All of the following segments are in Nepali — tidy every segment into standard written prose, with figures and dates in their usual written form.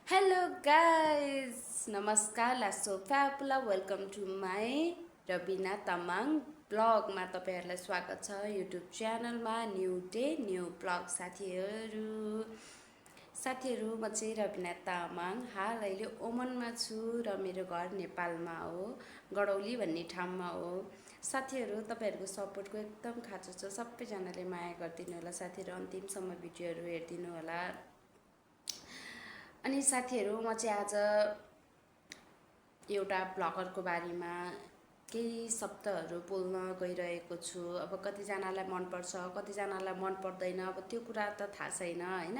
Hello guys, नमस्कार लासो फ्यापुला welcome to my Rabina Tamang ब्लगमा तपाईहरुलाई स्वागत छ युट्युब च्यानलमा न्यू डे न्यू ब्लग साथीहरु म चाहिँ रबिना तामाङ हाल अहिले ओमनमा छु र मेरो घर नेपालमा हो गडौली भन्ने ठाउँमा हो साथीहरु तपाईहरुको सपोर्टको एकदम खाँचो छ सबैजनाले माया गर्दिनु होला साथीहरु अन्तिमसम्म भिडियोहरु हेर्दिनु होला अनि साथीहरु म चाहिँ आज एउटा ब्लगरको बारेमा केही शब्दहरु बोल्न गइरहेको छु अब कतिजनालाई मन पर्छ कतिजनालाई मन पर्दैन अब त्यो कुरा त थाहा छैन हैन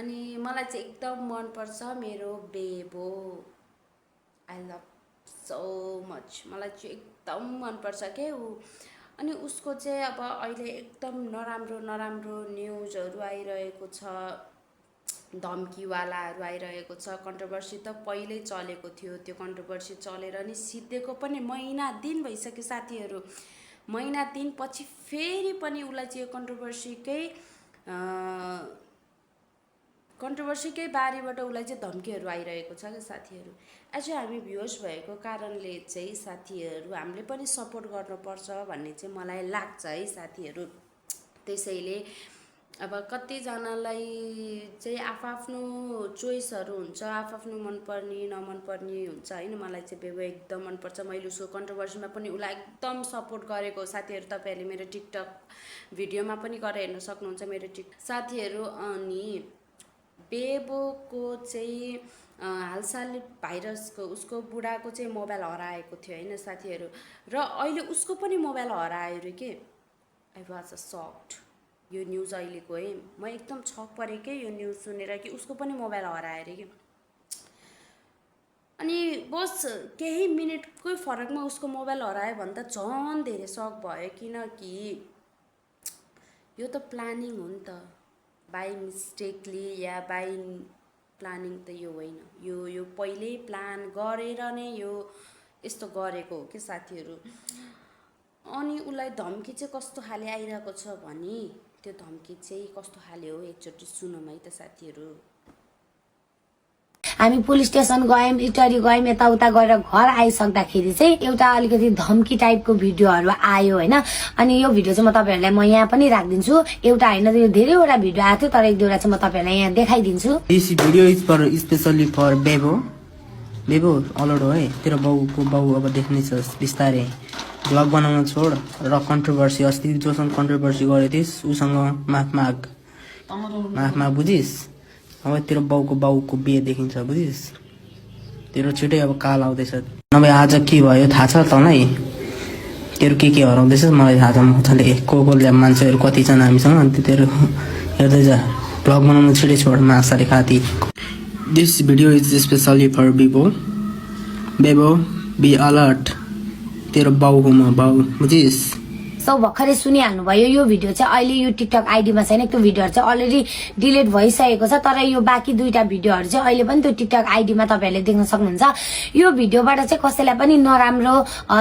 अनि मलाई चाहिँ एकदम मन पर्छ मेरो बेबो आई लभ सो मच मलाई चाहिँ एकदम मन पर्छ के अनि उसको चाहिँ अब अहिले एकदम नराम्रो न्यूजहरु आइरहेको छ धम्कीवालाहरु आइरहेको छ कन्ट्रोभर्सी त पहिल्यै चलेको थियो त्यो कन्ट्रोभर्सी चलेर नि सिद्धेको पनि महिना दिन भइसक्यो साथीहरु महिना दिन पछि फेरि पनि उलाई चाहिँ कन्ट्रोभर्सीकै बारेबाट उलाई चाहिँ धम्कीहरु आइरहेको छ के साथीहरु आज हामी भ्युअर्स भएको कारणले चाहिँ साथीहरु हामीले पनि सपोर्ट गर्नुपर्छ भन्ने चाहिँ मलाई लाग्छ है साथीहरु त्यसैले अब कतिजनालाई चाहिँ आफआफ्नो चोइसहरु हुन्छ आफआफ्नो मनपर्ने नमनपर्ने हुन्छ हैन मलाई चाहिँ बेबो एकदम मन पर्छ मैले उसको कन्ट्रोभर्सीमा पनि उलाई एकदम सपोर्ट गरेको साथीहरु तपाईहरुले मेरो टिकटक भिडियोमा पनि गएर हेर्न सक्नुहुन्छ मेरो साथीहरु अनि बेबोको चाहिँ हालसाल भाइरसको उसको बुढाको चाहिँ मोबाइल हराएको थियो हैन साथीहरु र अहिले उसको पनि मोबाइल हरायो रे के आई वाज सॉक्ड यो न्यूज अहिलेको है म एकदम छक परे के यो न्यूज सुनेर कि उसको पनि मोबाइल हरायो रे के अनि बस केही मिनेटकै फरकमा उसको मोबाइल हरायो भन्दा झन् धेरै शक भयो किनकि यो त प्लानिङ हो नि त बाइ मिस्टेकली या बाइ प्लानिङ त यो होइन यो पहिल्यै प्लान गरेर नै यो यस्तो गरेको हो के साथीहरु अनि उलाई धम्की चाहिँ कस्तो खाले आइरहेको छ भने त्यो धम्की चाहिँ कस्तो खाले हो एकचोटी सुनौँ है त साथीहरु हामी पुलिस स्टेसन गयौं इटरी गयौं यताउता गरेर घर आइसक्दाखेरि चाहिँ एउटा अलिकति धम्की टाइपको भिडियोहरु आयो हैन अनि यो भिडियो चाहिँ म तपाईहरुलाई म यहाँ पनि राख्दिन्छु एउटा हैन यो धेरैवटा भिडियो आथ्यो तर एक दुईवटा चाहिँ म तपाईहरुलाई यहाँ देखाइदिन्छु this video is for specially for बेबो अलड हो है तेरो बाउ अब देख्नै छ बिस्तारै ब्लग बनाउन छोड र कन्ट्रोभर्सी अस्ति जोसँग कन्ट्रोभर्सी गरेथिस उसँग माफ बुझिस अब तेरो बाउको बिहे देखिन्छ बुझिस तेरो छिटै अब काल आउँदैछ नभए आज के भयो थाहा छ तँलाई तेरो के हराउँदैछ मलाई थाहा छ मजाले कोले मान्छेहरु कति छन् हामीसँग अनि तेरो हेर्दै जा ब्लग बनाउन छिटै छोड माछाले खाती this video is specially for बेबो बी अलर्ट तेरो बाउ बुझिस सो भर्खरै सुनिहाल्नु भयो यो भिडियो चाहिँ अहिले यो टिकटक आइडीमा छैन त्यो भिडियोहरु चाहिँ अलरेडी डिलिट भइसकेको छ तर यो बाँकी दुईटा भिडियोहरु चाहिँ अहिले पनि त्यो टिकटक आइडीमा तपाईहरुले देख्न सक्नुहुन्छ यो भिडियोबाट चाहिँ कसैलाई पनि नराम्रो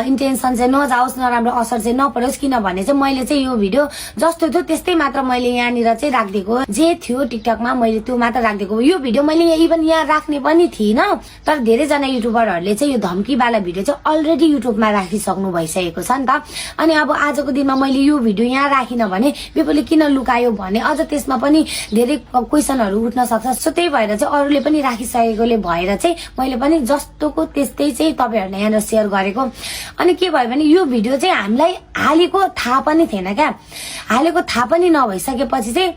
इन्टेन्सन चाहिँ नजाओस् नराम्रो असर चाहिँ नपरोस् किनभने चाहिँ मैले चाहिँ यो भिडियो जस्तो थियो त्यस्तै मात्र मैले यहाँनिर चाहिँ राख्दिएको जे थियो टिकटकमा मैले त्यो मात्र राख्दिएको यो भिडियो मैले इभन यहाँ राख्ने पनि थिइन तर धेरै जना युट्युबरहरुले चाहिँ यो धम्कीवाला भिडियो चाहिँ अलरेडी युट्युबमा राखिसक्नु भइसकेको छ नि त अनि अब आजको दिनमा मैले यो भिडियो यहाँ राखिन भने बेबोले किन लुकायो भने अझ त्यसमा पनि धेरै क्वेशनहरु उठ्न सक्छ सो त्यही भएर चाहिँ अरूले पनि राखिसकेकोले भएर चाहिँ मैले पनि जस्तोको त्यस्तै चाहिँ तपाईहरुलाई यहाँ शेयर गरेको अनि के भयो भने यो भिडियो चाहिँ हामीलाई हालेको थाहा पनि थिएन क्या हालेको थाहा पनि नभइसकेपछि चाहिँ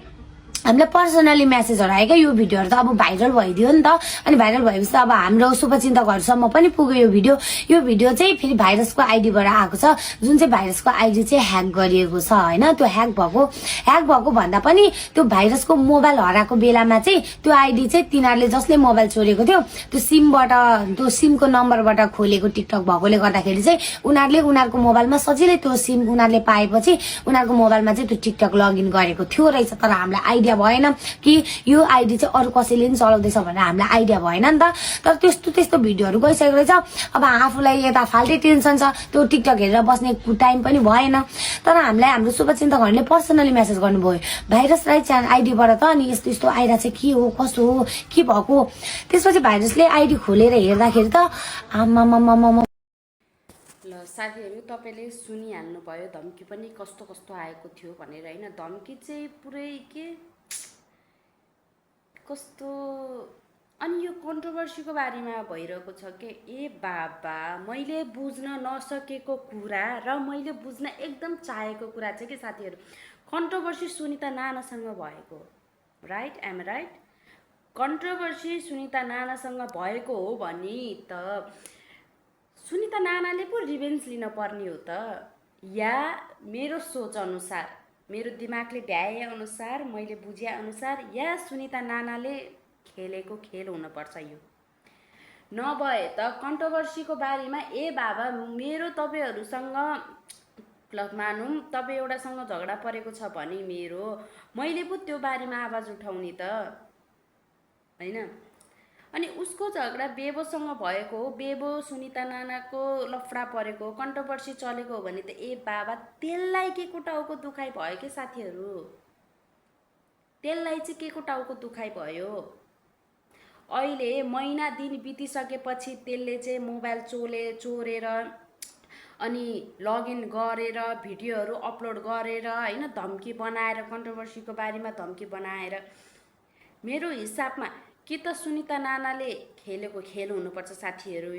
हामीलाई पर्सनली मेसेजहरु आयो क्या यो भिडियोहरु त अब भाइरल भइदियो नि त अनि भाइरल भएपछि अब हाम्रो शुभचिन्तकहरुसम्म पनि पुग्यो यो भिडियो चाहिँ फेरि भाइरसको आइडीबाट आएको छ जुन चाहिँ भाइरसको आइडी चाहिँ ह्याक गरिएको छ हैन त्यो ह्याक भएको भन्दा पनि त्यो भाइरसको मोबाइल हराएको बेलामा चाहिँ त्यो आइडी चाहिँ तिनीहरुले जसले मोबाइल चोरेको थियो त्यो सिमको नम्बरबाट खोलेको टिकटक भएकोले गर्दाखेरि चाहिँ उनीहरुले उनीहरुको मोबाइलमा सजिलै त्यो सिम उनीहरुले पाएपछि उनीहरुको मोबाइलमा चाहिँ त्यो टिकटक लगइन गरेको थियो रहेछ तर हामीलाई आइडिया आइडिया भएन कि यो आइडी चाहिँ अरू कसैले पनि चलाउँदैछ भनेर हामीलाई आइडिया भएन नि त। तर त्यस्तो भिडियोहरू गइसकेको रहेछ। अब आफूलाई यता फाल्टै टेन्सन छ, त्यो टिकटक हेरेर बस्ने टाइम पनि भएन। तर हामीलाई हाम्रो शुभचिन्तकहरूले पर्सनली मेसेज गर्नुभयो, भाइरस राई च्यानल आइडीबाट त अनि यस्तो यस्तो आइरा चाहिँ के हो कसो हो के भएको। त्यसपछि भाइरसले आइडी खोलेर हेर्दाखेरि त आमामामामा ल साथीहरू, तपाईँले सुनिहाल्नुभयो धम्की पनि कस्तो कस्तो आएको थियो भनेर होइन। धम्की चाहिँ पुरै के कस्तो। अनि यो कन्ट्रोभर्सीको बारेमा भइरहेको छ के, ए बाबा मैले बुझ्न नसकेको कुरा र मैले बुझ्न एकदम चाहेको कुरा चाहिँ के साथीहरू, कन्ट्रोभर्सी सुनिता नानासँग भएको, right I'm right. Controversy Sunita नानासँग भएको हो भने त सुनिता नानाले पो रिभेन्स लिन पर्ने हो त, या मेरो सोच अनुसार, मेरो दिमागले भ्याए अनुसार, मैले बुझे अनुसार, या सुनिता नानाले खेलेको खेल हुनुपर्छ यो। नभए त कन्ट्रोभर्सीको बारेमा ए बाबा मेरो तपाईँहरूसँग मानौँ तपाईँ एउटासँग झगडा परेको छ भने मेरो, मैले पो त्यो बारेमा आवाज उठाउने त होइन। अनि उसको झगडा बेबोसँग भएको हो, बेबो सुनिता नानाको लफडा परेको, कन्ट्रोभर्सी चलेको हो भने त ए बाबा त्यसलाई के को टाउको दुखाइ भयो के साथीहरू, त्यसलाई चाहिँ के को टाउको दुखाइ भयो। अहिले महिना दिन बितिसकेपछि त्यसले चाहिँ मोबाइल चोरेर अनि लगइन गरेर भिडियोहरू अपलोड गरेर होइन, धम्की बनाएर, कन्ट्रोभर्सीको बारेमा धम्की बनाएर, मेरो हिसाबमा कि त सुनिता नानाले खेलेको खेल हुनुपर्छ साथीहरू,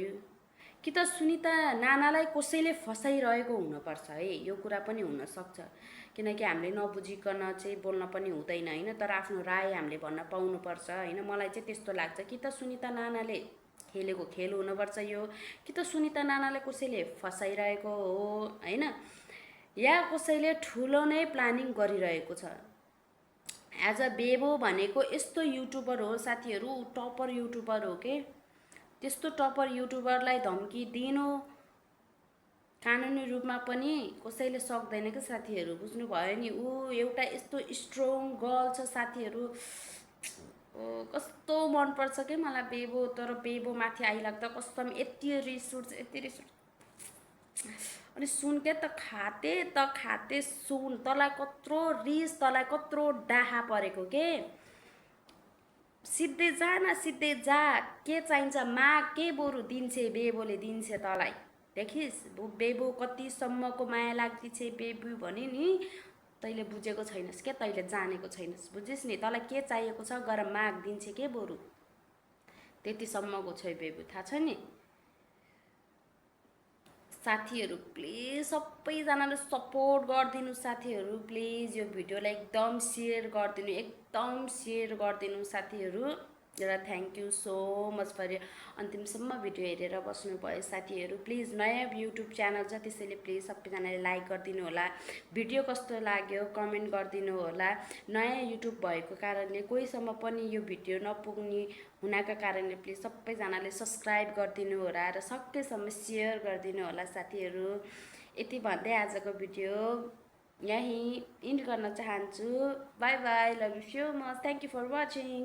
कि त सुनिता नानालाई कसैले फसाइरहेको हुनुपर्छ है। यो कुरा पनि हुनसक्छ, किनकि हामीले नबुझिकन चाहिँ बोल्न पनि हुँदैन होइन। तर आफ्नो राय हामीले भन्न पाउनुपर्छ होइन। मलाई चाहिँ त्यस्तो लाग्छ कि त सुनिता नानाले खेलेको खेल हुनुपर्छ यो, कि त सुनिता नानाले कसैले फसाइरहेको हो होइन, या कसैले ठुलो नै प्लानिङ गरिरहेको छ। एज अ बेबो भनेको यस्तो युट्युबर हो साथीहरू, टपर युट्युबर हो के। त्यस्तो टपर युट्युबरलाई धम्की दिनु कानुनी रूपमा पनि कसैले सक्दैन क्या साथीहरू, बुझ्नुभयो नि। ऊ एउटा यस्तो स्ट्रङ गर्ल छ साथीहरू, कस्तो मनपर्छ के मलाई बेबो। तर बेबो माथि आइलाग्दा कसम यति रिस उठ्छ, यति रिस उठ्छ। अनि सुन के त खाते सुन, तँलाई कत्रो रिस, तँलाई कत्रो डाहा परेको के। सिधै जा न, सिधै जा, के चाहिन्छ माग, के बरु दिन्छ बेबोले, दिन्छ तँलाई। देखिस् बेबो कतिसम्मको माया लाग्दी छ बेबु भने नि, तैँले बुझेको छैनस् क्या, तैँले जानेको छैनस्, बुझिस् नि। तँलाई के चाहिएको छ गर माग, दिन्छ के बरु, त्यतिसम्मको छ बेबु, थाहा छ नि। साथीहरू प्लिज सबैजनाले सपोर्ट गरिदिनु साथीहरू, प्लिज यो भिडियोलाई एकदम सेयर गरिदिनु, एकदम सेयर गरिदिनु साथीहरू। र thank you so much for अन्तिमसम्म भिडियो हेरेर बस्नुभयो साथीहरू। प्लिज नयाँ युट्युब च्यानल छ त्यसैले प्लिज सबैजनाले लाइक गरिदिनु होला, भिडियो कस्तो लाग्यो कमेन्ट गरिदिनु होला। नयाँ युट्युब भएको कारणले कोहीसम्म पनि यो भिडियो नपुग्ने हुनाका कारणले प्लिज सबैजनाले सब्सक्राइब गरिदिनु होला र सकेसम्म सेयर गरिदिनु होला साथीहरू। यति भन्दै आजको भिडियो यहीँ इन्ड गर्न चाहन्छु। Bye bye, love you so much, thank you for watching.